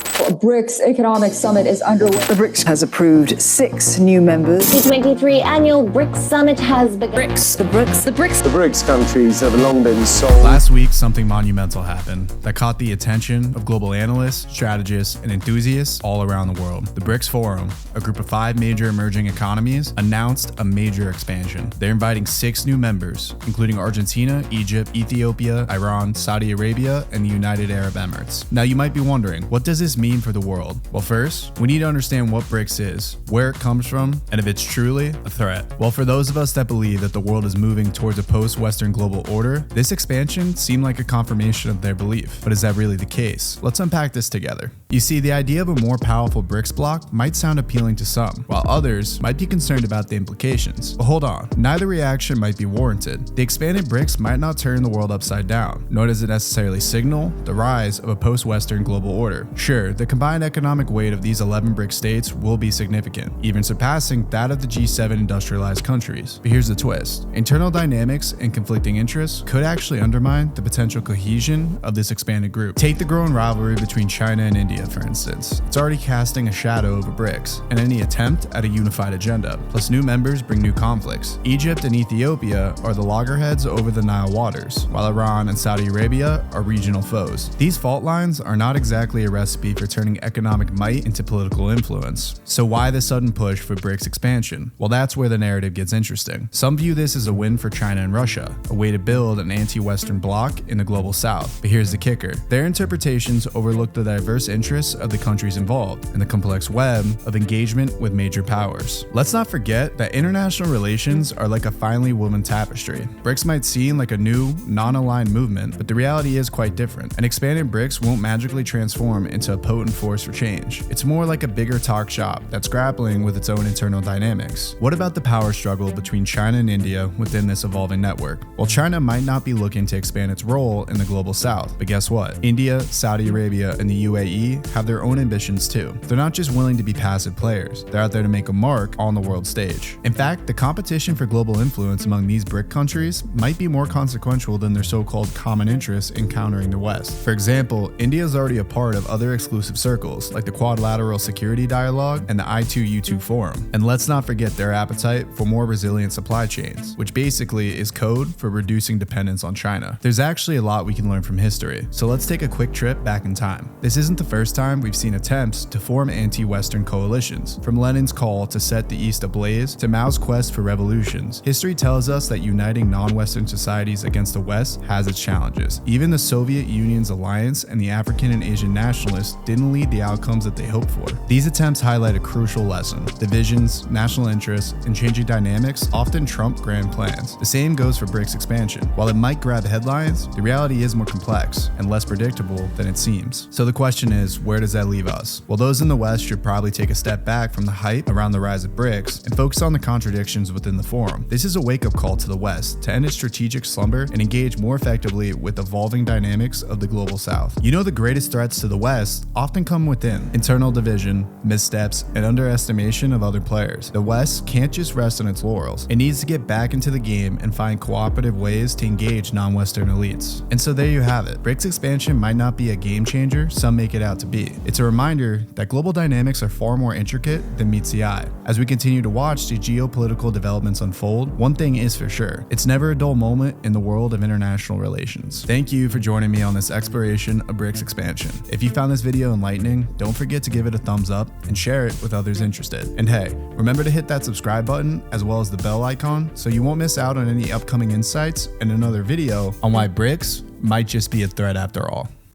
A BRICS economic summit is underway. The BRICS has approved 6 new members. The 23 annual BRICS summit has begun. The BRICS countries have long been sold. Last week, something monumental happened that caught the attention of global analysts, strategists, and enthusiasts all around the world. The BRICS Forum, a group of 5 major emerging economies, announced a major expansion. They're inviting 6 new members, including Argentina, Egypt, Ethiopia, Iran, Saudi Arabia, and the United Arab Emirates. Now, you might be wondering, what does this mean for the world? Well, first, we need to understand what BRICS is, where it comes from, and if it's truly a threat. Well, for those of us that believe that the world is moving towards a post-Western global order, this expansion seemed like a confirmation of their belief. But is that really the case? Let's unpack this together. You see, the idea of a more powerful BRICS bloc might sound appealing to some, while others might be concerned about the implications. But hold on, neither reaction might be warranted. The expanded BRICS might not turn the world upside down, nor does it necessarily signal the rise of a post-Western global order. Sure, the combined economic weight of these 11 BRICS states will be significant, even surpassing that of the G7 industrialized countries. But here's the twist. Internal dynamics and conflicting interests could actually undermine the potential cohesion of this expanded group. Take the growing rivalry between China and India, for instance. It's already casting a shadow over BRICS and any attempt at a unified agenda. Plus, new members bring new conflicts. Egypt and Ethiopia are the loggerheads over the Nile waters, while Iran and Saudi Arabia are regional foes. These fault lines are not exactly a recipe for turning economic might into political influence. So why the sudden push for BRICS expansion? Well, that's where the narrative gets interesting. Some view this as a win for China and Russia, a way to build an anti-Western bloc in the global south. But here's the kicker. Their interpretations overlook the diverse interests of the countries involved and the complex web of engagement with major powers. Let's not forget that international relations are like a finely woven tapestry. BRICS might seem like a new, non-aligned movement, but the reality is quite different. An expanded BRICS won't magically transform into a potent force for change. It's more like a bigger talk shop that's grappling with its own internal dynamics. What about the power struggle between China and India within this evolving network? Well, China might not be looking to expand its role in the global south, but guess what? India, Saudi Arabia, and the UAE have their own ambitions too. They're not just willing to be passive players, they're out there to make a mark on the world stage. In fact, the competition for global influence among these BRIC countries might be more consequential than their so-called common interests in countering the West. For example, India is already a part of other exclusive circles, like the Quadrilateral Security Dialogue and the I2U2 Forum. And let's not forget their appetite for more resilient supply chains, which basically is code for reducing dependence on China. There's actually a lot we can learn from history, so let's take a quick trip back in time. This isn't the first time we've seen attempts to form anti-Western coalitions, from Lenin's call to set the East ablaze to Mao's quest for revolutions. History tells us that uniting non-Western societies against the West has its challenges. Even the Soviet Union's alliance and the African and Asian nationalists didn't lead the outcomes that they hoped for. These attempts highlight a crucial lesson. Divisions, national interests, and changing dynamics often trump grand plans. The same goes for BRICS expansion. While it might grab headlines, the reality is more complex and less predictable than it seems. So the question is, where does that leave us? Well, those in the West should probably take a step back from the hype around the rise of BRICS and focus on the contradictions within the forum. This is a wake-up call to the West to end its strategic slumber and engage more effectively with evolving dynamics of the global South. You know, the greatest threats to the West often come within: internal division, missteps, and underestimation of other players. The West can't just rest on its laurels. It needs to get back into the game and find cooperative ways to engage non-Western elites. And so there you have it. BRICS expansion might not be a game changer some make it out to be. It's a reminder that global dynamics are far more intricate than meets the eye. As we continue to watch the geopolitical developments unfold, one thing is for sure: it's never a dull moment in the world of international relations. Thank you for joining me on this exploration of BRICS expansion. If you found this video enlightening, don't forget to give it a thumbs up and share it with others interested. And hey, remember to hit that subscribe button as well as the bell icon so you won't miss out on any upcoming insights and another video on why BRICS might just be a threat after all.